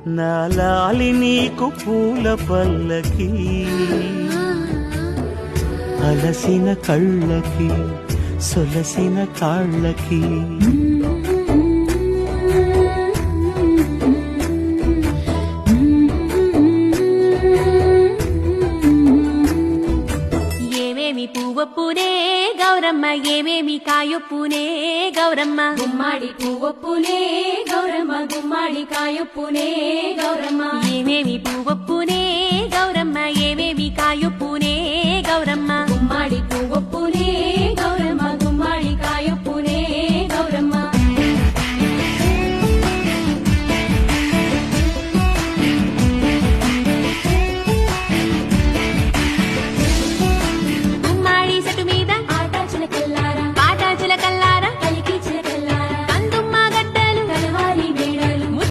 నా లాలి నీకు పూల పల్లకి అలసిన కళ్ళకి సొలసిన కాళ్ళకి ఏమేమి పువ్వొప్పునే గౌరమ్మ ఏమేమి కాయొప్పునే గౌరమ్మ గుమ్మాడి పువ్వొప్పునే గౌరమ్మ గుమ్మాడి కాయొప్పునే గౌరమ్మ ఏమేమి పువ్వొప్పునే